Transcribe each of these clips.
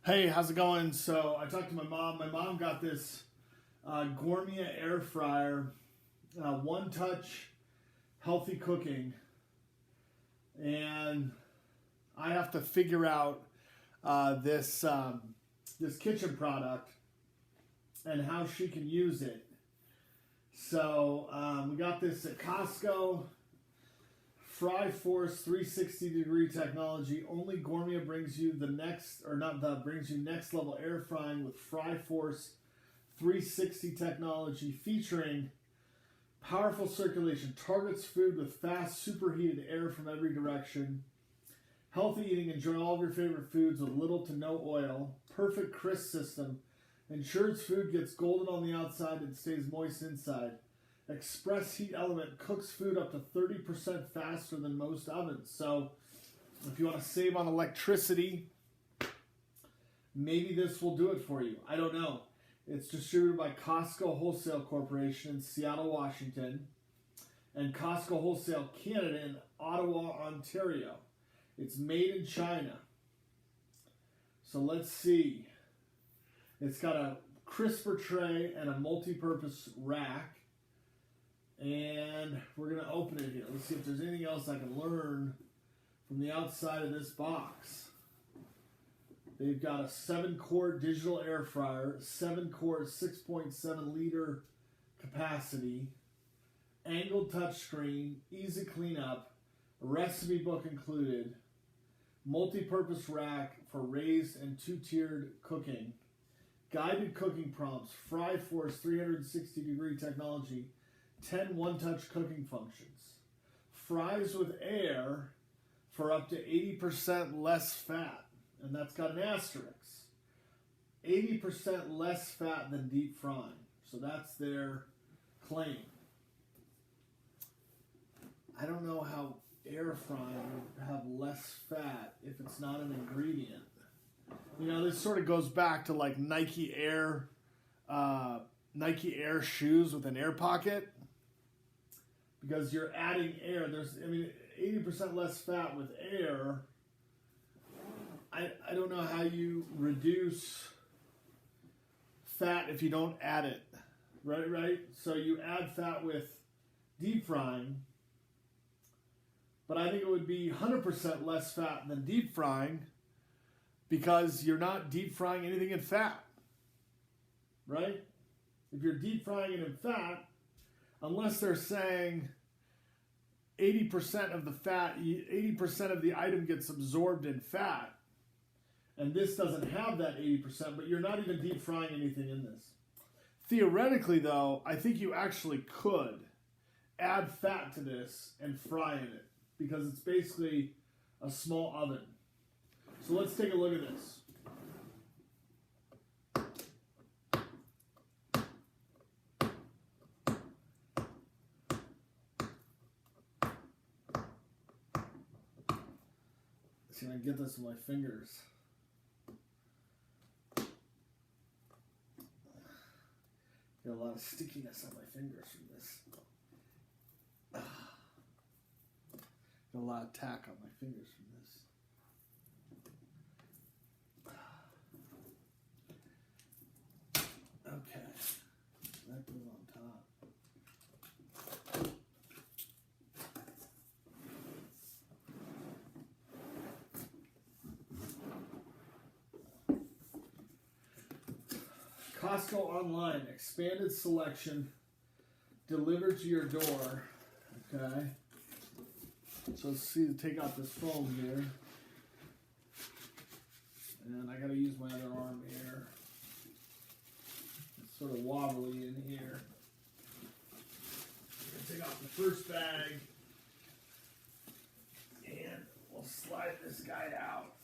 Hey, how's it going? So I talked to my mom. My mom got this Gourmia air fryer, one touch, healthy cooking, and I have to figure out this kitchen product and how she can use it. So we got this at Costco. Fry Force 360-degree technology. Only Gourmia brings you next level air frying with Fry Force 360 technology, featuring powerful circulation, targets food with fast superheated air from every direction. Healthy eating, enjoy all of your favorite foods with little to no oil. Perfect crisp system, ensures food gets golden on the outside and stays moist inside. Express heat element cooks food up to 30% faster than most ovens. So if you want to save on electricity, maybe this will do it for you. I don't know. It's distributed by Costco Wholesale Corporation in Seattle, Washington, and Costco Wholesale Canada in Ottawa, Ontario. It's made in China. So let's see. It's got a crisper tray and a multi-purpose rack. And we're going to open it here. Let's see if there's anything else I can learn from the outside of this box. They've got a 7-quart digital air fryer, 7-quart, 6.7 liter capacity, angled touchscreen, easy cleanup, a recipe book included, multi-purpose rack for raised and 2-tiered cooking, guided cooking prompts, Fry Force 360-degree technology, 10 one-touch cooking functions. Fries with air for up to 80% less fat. And that's got an asterisk. 80% less fat than deep frying. So that's their claim. I don't know how air frying would have less fat if it's not an ingredient. You know, this sort of goes back to like Nike Air shoes with an air pocket. Because you're adding air. 80% less fat with air. I don't know how you reduce fat if you don't add it. Right? So you add fat with deep frying. But I think it would be 100% less fat than deep frying because you're not deep frying anything in fat. Right? If you're deep frying it in fat, unless they're saying 80% of the fat, 80% of the item gets absorbed in fat, and this doesn't have that 80%, but you're not even deep frying anything in this. Theoretically, though, I think you actually could add fat to this and fry in it because it's basically a small oven. So let's take a look at this. See if I can get this with my fingers. Got a lot of stickiness on my fingers from this. Got a lot of tack on my fingers from this. Okay, that goes on top. Costco online, expanded selection, delivered to your door. Okay. So let's see, take out this foam here. And I gotta use my other arm here. It's sort of wobbly in here. I'm gonna take out the first bag. And we'll slide this guy out.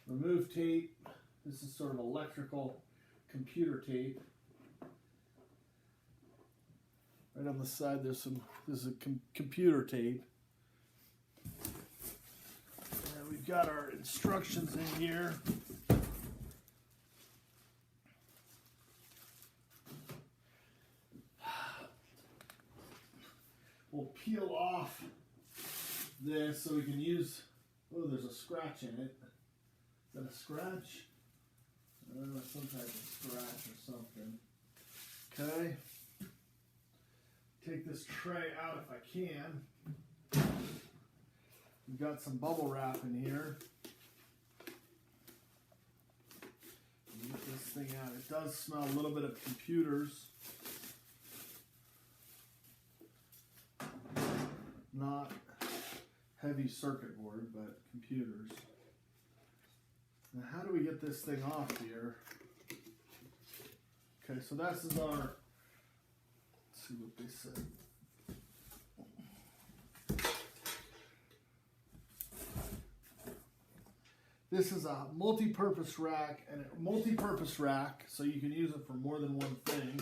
Remove tape. This is sort of electrical computer tape. Right on the side, this is a computer tape. And we've got our instructions in here. We'll peel off this so we can use, oh, there's a scratch in it. Is that a scratch? Some type of scratch or something. Okay. Take this tray out if I can. We've got some bubble wrap in here. Get this thing out. It does smell a little bit of computers. Not heavy circuit board, but computers. Now, how do we get this thing off here? Okay, so this is our, let's see what they said. This is a multi-purpose rack, so you can use it for more than one thing.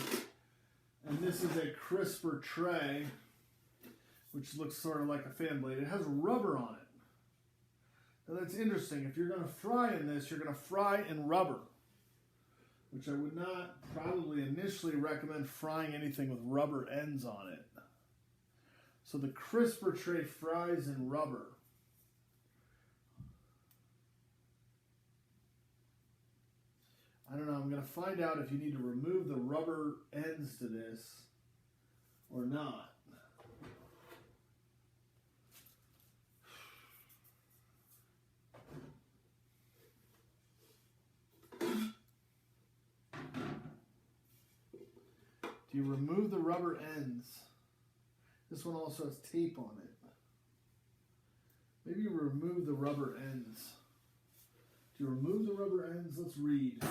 And this is a crisper tray, which looks sort of like a fan blade. It has rubber on it. Now that's interesting. If you're going to fry in this, you're going to fry in rubber, which I would not probably initially recommend frying anything with rubber ends on it. So the crisper tray fries in rubber. I don't know, I'm going to find out if you need to remove the rubber ends to this or not. Do you remove the rubber ends? This one also has tape on it. Maybe you remove the rubber ends. Do you remove the rubber ends? Let's read.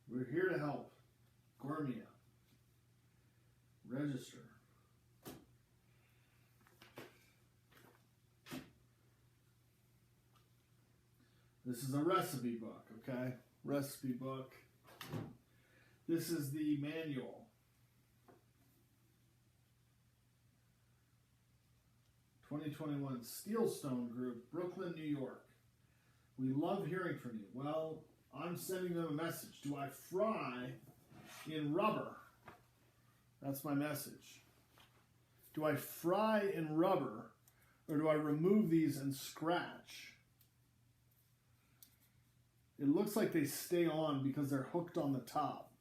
We're here to help. Gourmia. Register. This is a recipe book, okay? Recipe book. This is the manual. "2021 Steelstone Group, Brooklyn, New York. We love hearing from you." Well, I'm sending them a message. Do I fry in rubber? That's my message. Do I fry in rubber, or do I remove these and scratch? It looks like they stay on because they're hooked on the top.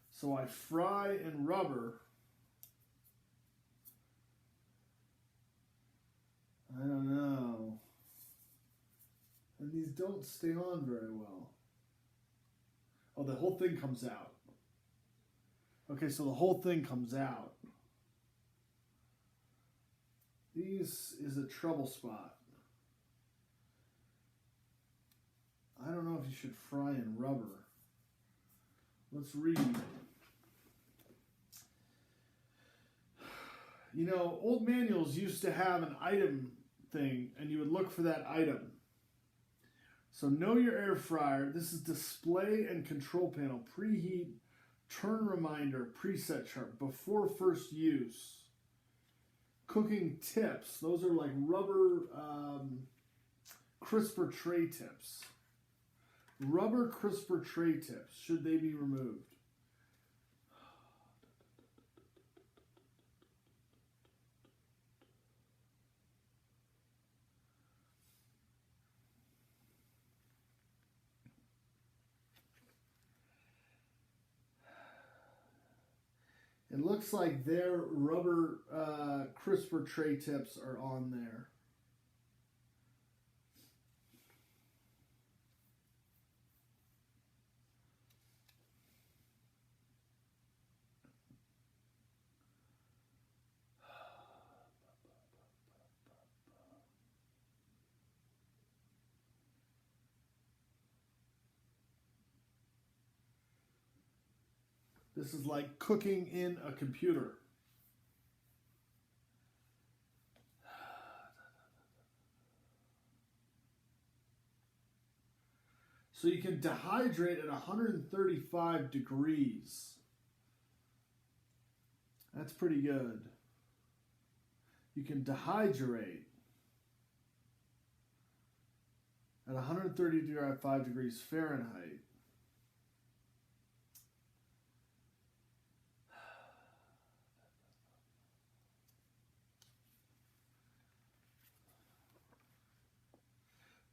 So I fry in rubber. I don't know. And these don't stay on very well. Oh, the whole thing comes out. Okay, so the whole thing comes out. These is a trouble spot. I don't know if you should fry in rubber. Let's read. You know, old manuals used to have an item thing, and you would look for that item. So know your air fryer. This is display and control panel. Preheat, turn reminder, preset chart, before first use. Cooking tips. Those are like rubber crisper tray tips. Rubber crisper tray tips. Should they be removed? It looks like their rubber crisper tray tips are on there. This is like cooking in a computer. So you can dehydrate at 135 degrees. That's pretty good. You can dehydrate at 135 degrees Fahrenheit.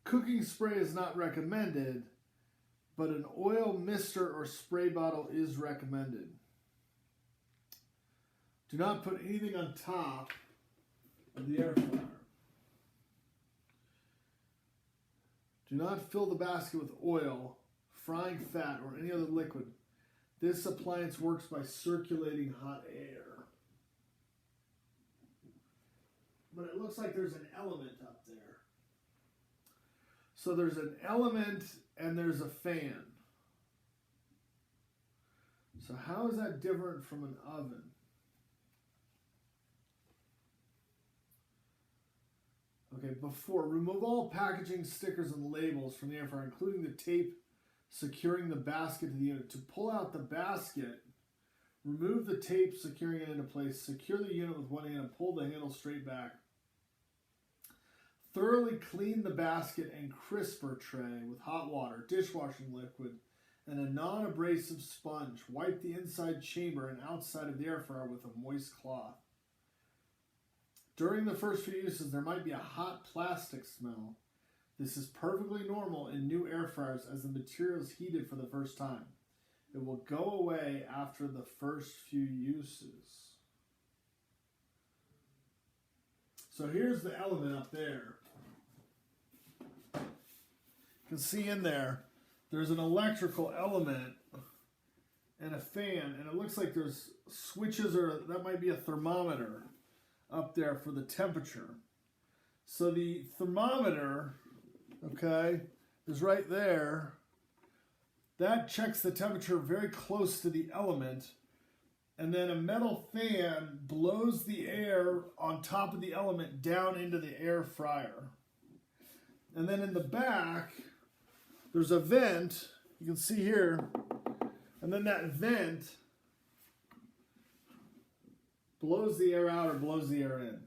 Cooking spray is not recommended, but an oil mister or spray bottle is recommended. Do not put anything on top of the air fryer. Do not fill the basket with oil, frying fat, or any other liquid. This appliance works by circulating hot air. But it looks like there's an element up there. So there's an element and there's a fan. So how is that different from an oven? Okay, remove all packaging, stickers, and labels from the air fryer, including the tape securing the basket to the unit. To pull out the basket, remove the tape securing it into place, secure the unit with one hand, and pull the handle straight back. Thoroughly clean the basket and crisper tray with hot water, dishwashing liquid, and a non-abrasive sponge. Wipe the inside chamber and outside of the air fryer with a moist cloth. During the first few uses, there might be a hot plastic smell. This is perfectly normal in new air fryers as the material is heated for the first time. It will go away after the first few uses. So here's the element up there. You can see in there's an electrical element and a fan, and it looks like there's switches, or that might be a thermometer up there for the temperature. So the thermometer, okay, is right there. That checks the temperature very close to the element, and then a metal fan blows the air on top of the element down into the air fryer. And then in the back, there's a vent, you can see here, and then that vent blows the air out or blows the air in.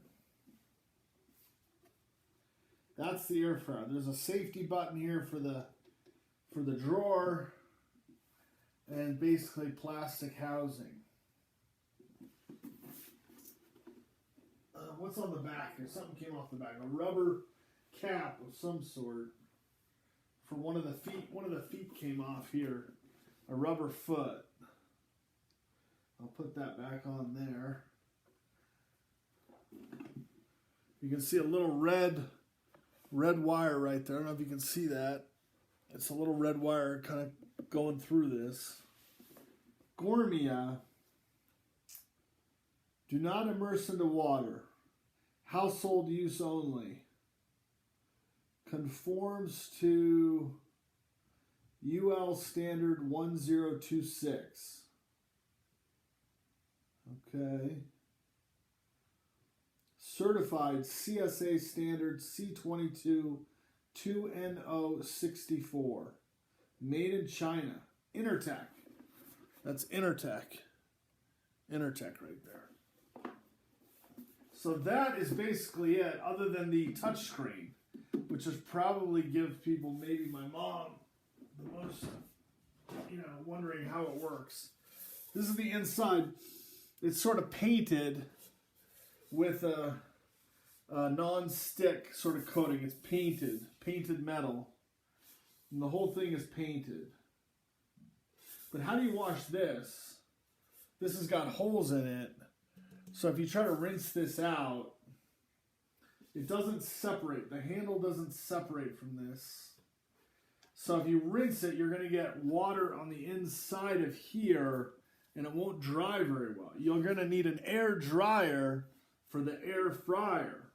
That's the air fryer. There's a safety button here for the drawer, and basically plastic housing. What's on the back here? Something came off the back. A rubber cap of some sort for one of the feet. One of the feet came off here. A rubber foot. I'll put that back on there. You can see a little red wire right there. I don't know if you can see that. It's a little red wire kind of going through this. Gourmia. Do not immerse into water. Household use only. Conforms to UL standard 1026. Okay. Certified CSA standard C22 2NO64. Made in China. Intertech. That's Intertech. Intertech right there. So that is basically it, other than the touchscreen, which is probably give people, maybe my mom, the most, wondering how it works. This is the inside. It's sort of painted with a non-stick sort of coating. It's painted metal. And the whole thing is painted. But how do you wash this? This has got holes in it. So if you try to rinse this out, it doesn't separate. The handle doesn't separate from this. So if you rinse it, you're going to get water on the inside of here, and it won't dry very well. You're going to need an air dryer for the air fryer,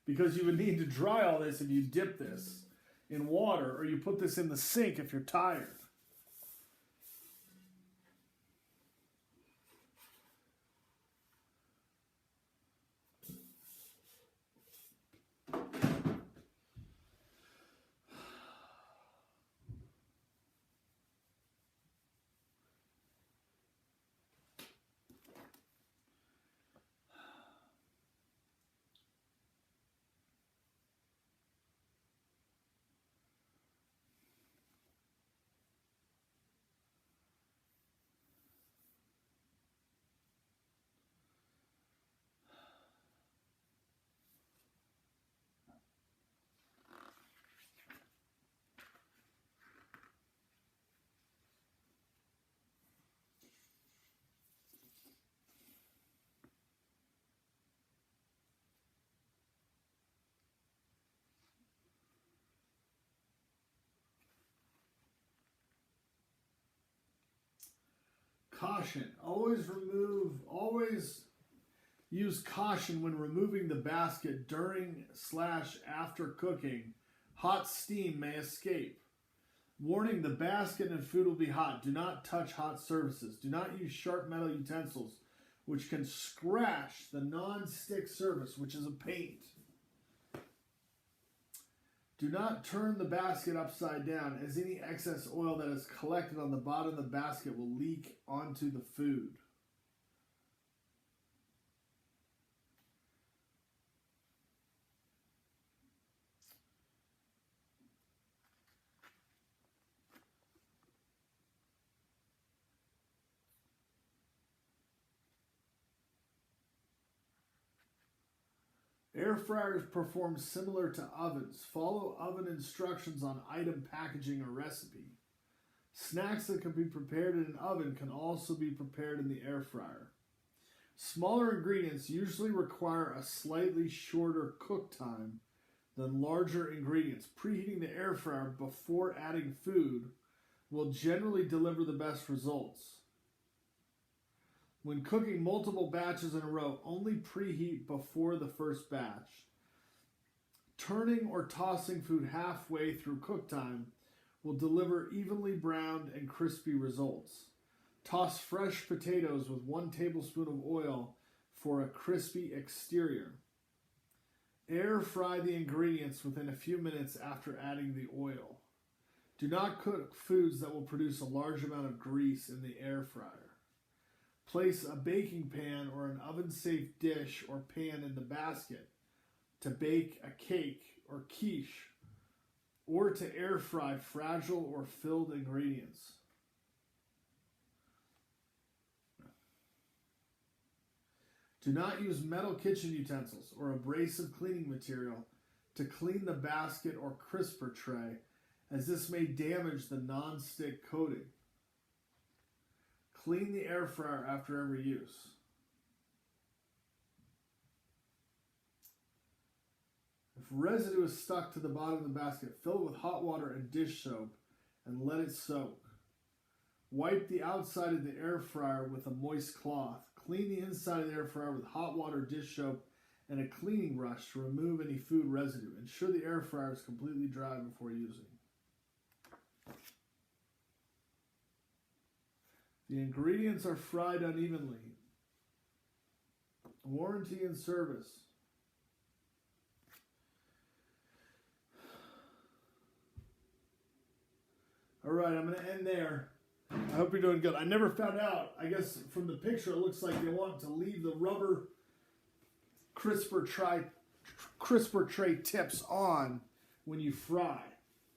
because you would need to dry all this if you dip this in water, or you put this in the sink if you're tired. Caution. Always use caution when removing the basket during/after cooking. Hot steam may escape. Warning, the basket and food will be hot. Do not touch hot surfaces. Do not use sharp metal utensils, which can scratch the non-stick surface, which is a paint. Do not turn the basket upside down, as any excess oil that is collected on the bottom of the basket will leak onto the food. Air fryers perform similar to ovens. Follow oven instructions on item packaging or recipe. Snacks that can be prepared in an oven can also be prepared in the air fryer. Smaller ingredients usually require a slightly shorter cook time than larger ingredients. Preheating the air fryer before adding food will generally deliver the best results. When cooking multiple batches in a row, only preheat before the first batch. Turning or tossing food halfway through cook time will deliver evenly browned and crispy results. Toss fresh potatoes with 1 tablespoon of oil for a crispy exterior. Air fry the ingredients within a few minutes after adding the oil. Do not cook foods that will produce a large amount of grease in the air fryer. Place a baking pan or an oven-safe dish or pan in the basket to bake a cake or quiche, or to air fry fragile or filled ingredients. Do not use metal kitchen utensils or abrasive cleaning material to clean the basket or crisper tray, as this may damage the non-stick coating. Clean the air fryer after every use. If residue is stuck to the bottom of the basket, fill it with hot water and dish soap and let it soak. Wipe the outside of the air fryer with a moist cloth. Clean the inside of the air fryer with hot water, dish soap, and a cleaning brush to remove any food residue. Ensure the air fryer is completely dry before using. The ingredients are fried unevenly. Warranty and service. All right, I'm going to end there. I hope you're doing good. I never found out. I guess from the picture, it looks like they want to leave the rubber crisper tray tips on when you fry.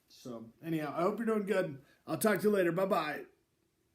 So anyhow, I hope you're doing good. I'll talk to you later. Bye-bye.